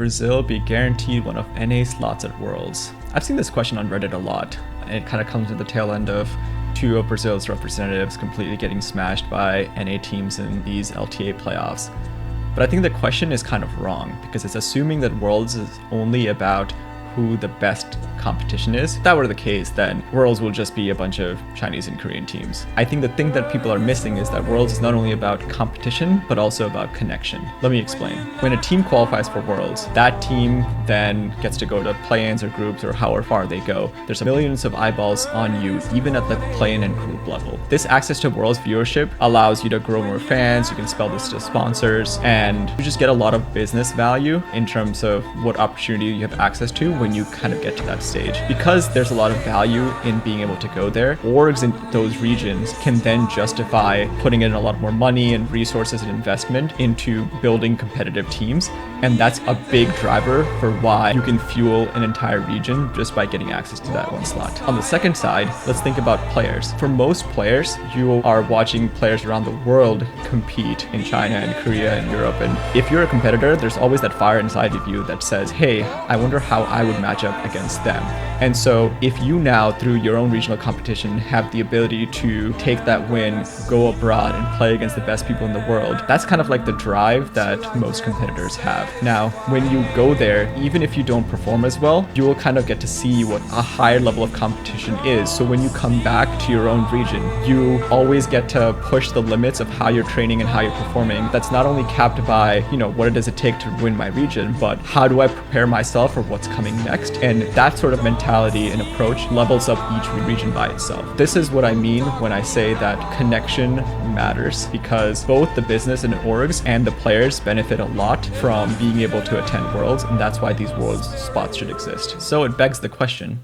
Brazil be guaranteed one of NA slots at Worlds? I've seen this question on Reddit a lot, and it kind of comes at the tail end of two of Brazil's representatives completely getting smashed by NA teams in these LTA playoffs. But I think the question is kind of wrong, because it's assuming that Worlds is only about who the best competition is. If that were the case, then Worlds will just be a bunch of Chinese and Korean teams. I think the thing that people are missing is that Worlds is not only about competition, but also about connection. Let me explain. When a team qualifies for Worlds, that team then gets to go to play-ins or groups or however far they go. There's millions of eyeballs on you, even at the play-in and group level. This access to Worlds viewership allows you to grow more fans, you can spell this to sponsors, and you just get a lot of business value in terms of what opportunity you have access to when you kind of get to that stage. Because there's a lot of value in being able to go there, orgs in those regions can then justify putting in a lot more money and resources and investment into building competitive teams. And that's a big driver for why you can fuel an entire region just by getting access to that one slot. On the second side, let's think about players. For most players, you are watching players around the world compete in China and Korea and Europe. And if you're a competitor, there's always that fire inside of you that says, hey, I wonder how I would match up against them. And so if you now, through your own regional competition, have the ability to take that win, go abroad and play against the best people in the world, that's kind of like the drive that most competitors have. Now, when you go there, even if you don't perform as well, you will kind of get to see what a higher level of competition is. So when you come back to your own region, you always get to push the limits of how you're training and how you're performing. That's not only capped by, what does it take to win my region, but how do I prepare myself for what's coming next? And that sort of mentality and approach levels up each region by itself. This is what I mean when I say that connection matters, because both the business and orgs and the players benefit a lot from being able to attend Worlds, and that's why these Worlds spots should exist. So it begs the question,